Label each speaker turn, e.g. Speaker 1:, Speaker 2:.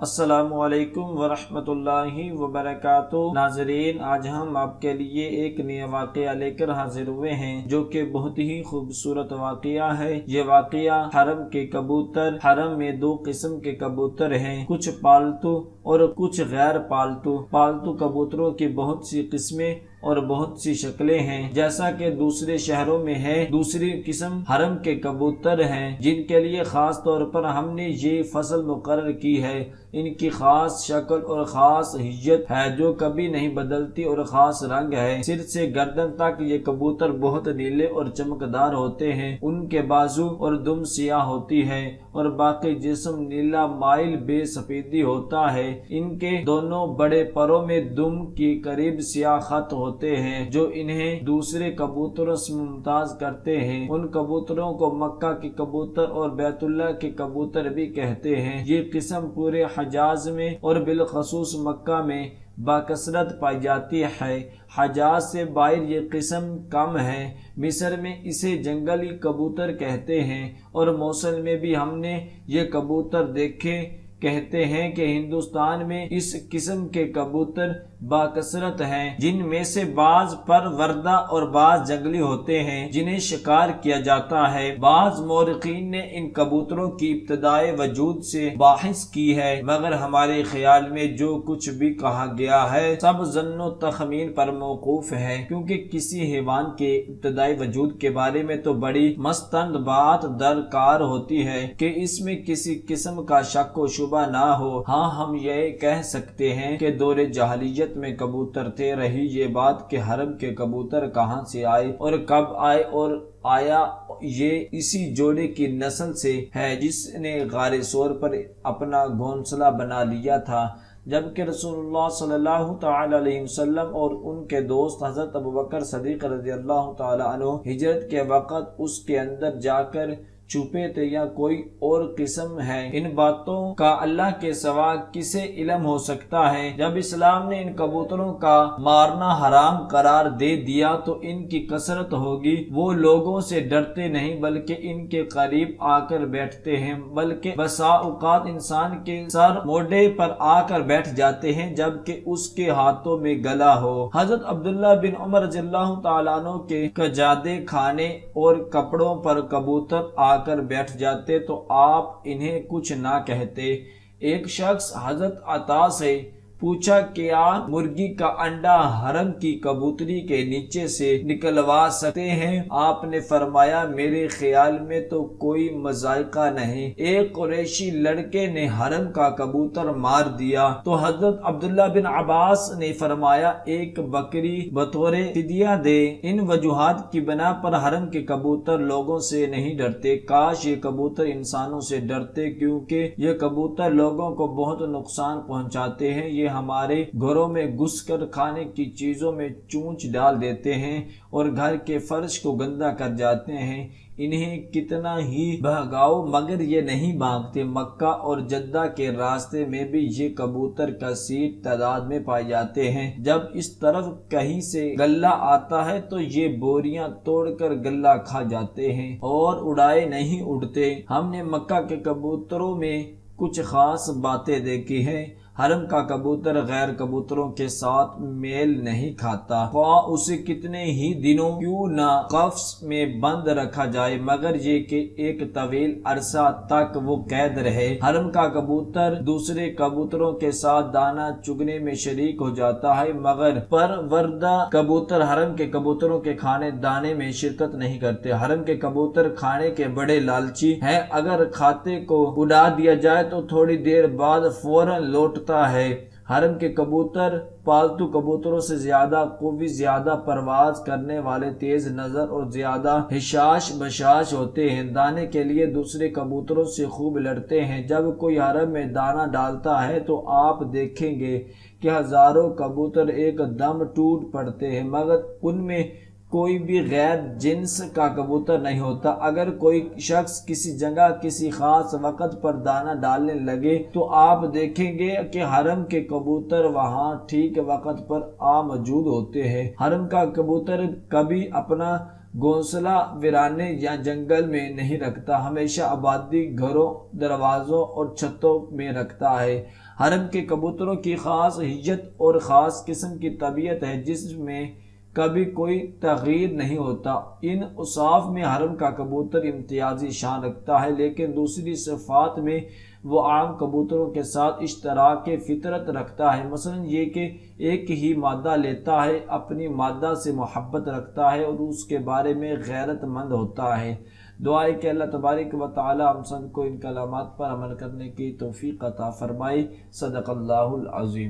Speaker 1: السلام علیکم ورحمۃ اللہ وبرکاتہ۔ ناظرین، آج ہم آپ کے لیے ایک نیا واقعہ لے کر حاضر ہوئے ہیں جو کہ بہت ہی خوبصورت واقعہ ہے۔ یہ واقعہ حرم کے کبوتر۔ حرم میں دو قسم کے کبوتر ہیں، کچھ پالتو اور کچھ غیر پالتو۔ پالتو کبوتروں کی بہت سی قسمیں اور بہت سی شکلیں ہیں، جیسا کہ دوسرے شہروں میں ہے۔ دوسری قسم حرم کے کبوتر ہیں، جن کے لیے خاص طور پر ہم نے یہ فصل مقرر کی ہے۔ ان کی خاص شکل اور خاص ہیئت ہے جو کبھی نہیں بدلتی اور خاص رنگ ہے۔ سر سے گردن تک یہ کبوتر بہت نیلے اور چمکدار ہوتے ہیں۔ ان کے بازو اور دم سیاہ ہوتی ہے اور باقی جسم نیلا مائل بے سفیدی ہوتا ہے۔ ان کے دونوں بڑے پروں میں دم کے قریب سیاہ خط ہوتے ہیں جو انہیں دوسرے کبوتروں سے ممتاز کرتے ہیں۔ ان کبوتروں کو مکہ کے کبوتر اور بیت اللہ کے کبوتر بھی کہتے ہیں۔ یہ قسم پورے حجاز میں اور بالخصوص مکہ میں بکثرت پائی جاتی ہے۔ حجاز سے باہر یہ قسم کم ہے۔ مصر میں اسے جنگلی کبوتر کہتے ہیں اور موصل میں بھی ہم نے یہ کبوتر دیکھے۔ کہتے ہیں کہ ہندوستان میں اس قسم کے کبوتر بکثرت ہیں، جن میں سے بعض پروردہ اور بعض جنگلی ہوتے ہیں جنہیں شکار کیا جاتا ہے۔ بعض مورخین نے ان کبوتروں کی ابتدائے وجود سے بحث کی ہے، مگر ہمارے خیال میں جو کچھ بھی کہا گیا ہے سب ظن و تخمین پر موقوف ہے، کیونکہ کسی حیوان کے ابتدائی وجود کے بارے میں تو بڑی مستند بات درکار ہوتی ہے کہ اس میں کسی قسم کا شک و شبہ نہ ہو۔ ہاں، ہم یہ کہہ سکتے ہیں کہ دور جاہلیت میں کبوتر تھے۔ رہی یہ بات کہ حرم کے کبوتر کہاں سے آئے اور کب آئے، اور آیا یہ اسی جوڑے کی نسل سے ہے جس نے غار ثور پر اپنا گھونسلہ بنا لیا تھا، جبکہ رسول اللہ صلی اللہ تعالی علیہ وسلم اور ان کے دوست حضرت ابوبکر صدیق رضی اللہ تعالی عنہ ہجرت کے وقت اس کے اندر جا کر چھپے تھے یا کوئی اور قسم ہے۔ ان باتوں کا اللہ کے سوا کسے علم ہو سکتا ہے۔ جب اسلام نے ان کبوتروں کا مارنا حرام قرار دے دیا تو ان کی کثرت ہوگی۔ وہ لوگوں سے ڈرتے نہیں بلکہ ان کے قریب آ کر بیٹھتے ہیں، بلکہ بسا اوقات انسان کے سر موڈے پر آ کر بیٹھ جاتے ہیں جبکہ اس کے ہاتھوں میں گلا ہو۔ حضرت عبداللہ بن عمر رضی اللہ تعالیٰ عنہ کے کجادے کھانے اور کپڑوں پر کبوتر آ کر بیٹھ جاتے تو آپ انہیں کچھ نہ کہتے۔ ایک شخص حضرت عطا سے پوچھا کہ آپ مرغی کا انڈا حرم کی کبوتری کے نیچے سے نکلوا سکتے ہیں؟ آپ نے فرمایا، میرے خیال میں تو کوئی مذائقہ نہیں۔ ایک قریشی لڑکے نے حرم کا کبوتر مار دیا تو حضرت عبداللہ بن عباس نے فرمایا، ایک بکری بطور فدیہ دے۔ ان وجوہات کی بنا پر حرم کے کبوتر لوگوں سے نہیں ڈرتے۔ کاش یہ کبوتر انسانوں سے ڈرتے، کیونکہ یہ کبوتر لوگوں کو بہت نقصان پہنچاتے ہیں۔ یہ ہمارے گھروں میں گھس کر کھانے کی چیزوں میں چونچ ڈال دیتے ہیں اور گھر کے فرش کو گندا کر جاتے ہیں۔ انہیں کتنا ہی بھگاؤ مگر یہ نہیں بھاگتے۔ مکہ اور جدہ کے راستے میں بھی یہ کبوتر کثیر تعداد میں پائے جاتے ہیں۔ جب اس طرف کہیں سے غلہ آتا ہے تو یہ بوریاں توڑ کر غلہ کھا جاتے ہیں اور اڑائے نہیں اڑتے۔ ہم نے مکہ کے کبوتروں میں کچھ خاص باتیں دیکھی ہیں۔ حرم کا کبوتر غیر کبوتروں کے ساتھ میل نہیں کھاتا، خواہ اسے کتنے ہی دنوں کیوں نہ قفس میں بند رکھا جائے، مگر یہ کہ ایک طویل عرصہ تک وہ قید رہے۔ حرم کا کبوتر دوسرے کبوتروں کے ساتھ دانہ چگنے میں شریک ہو جاتا ہے، مگر پروردہ کبوتر حرم کے کبوتروں کے کھانے دانے میں شرکت نہیں کرتے۔ حرم کے کبوتر کھانے کے بڑے لالچی ہیں، اگر کھاتے کو اڑا دیا جائے تو تھوڑی دیر بعد فوراً لوٹتا ہے۔ حرم کے کبوتر پالتو کبوتروں سے زیادہ قوی، زیادہ پرواز کرنے والے، تیز نظر اور زیادہ حشاش بشاش ہوتے ہیں۔ دانے کے لیے دوسرے کبوتروں سے خوب لڑتے ہیں۔ جب کوئی حرم میں دانہ ڈالتا ہے تو آپ دیکھیں گے کہ ہزاروں کبوتر ایک دم ٹوٹ پڑتے ہیں، مگر ان میں کوئی بھی غیر جنس کا کبوتر نہیں ہوتا۔ اگر کوئی شخص کسی جگہ کسی خاص وقت پر دانہ ڈالنے لگے تو آپ دیکھیں گے کہ حرم کے کبوتر وہاں ٹھیک وقت پر موجود ہوتے ہیں۔ حرم کا کبوتر کبھی اپنا گھونسلہ ویرانے یا جنگل میں نہیں رکھتا، ہمیشہ آبادی، گھروں، دروازوں اور چھتوں میں رکھتا ہے۔ حرم کے کبوتروں کی خاص ہیئت اور خاص قسم کی طبیعت ہے جس میں کبھی کوئی تغیر نہیں ہوتا۔ ان اوصاف میں حرم کا کبوتر امتیازی شان رکھتا ہے، لیکن دوسری صفات میں وہ عام کبوتروں کے ساتھ اشتراک فطرت رکھتا ہے، مثلا یہ کہ ایک ہی مادہ لیتا ہے، اپنی مادہ سے محبت رکھتا ہے اور اس کے بارے میں غیرت مند ہوتا ہے۔ دعا ہے کہ اللہ تبارک و تعالی ہم سب کو ان کلمات پر عمل کرنے کی توفیق عطا فرمائے۔ صدق اللہ العظیم۔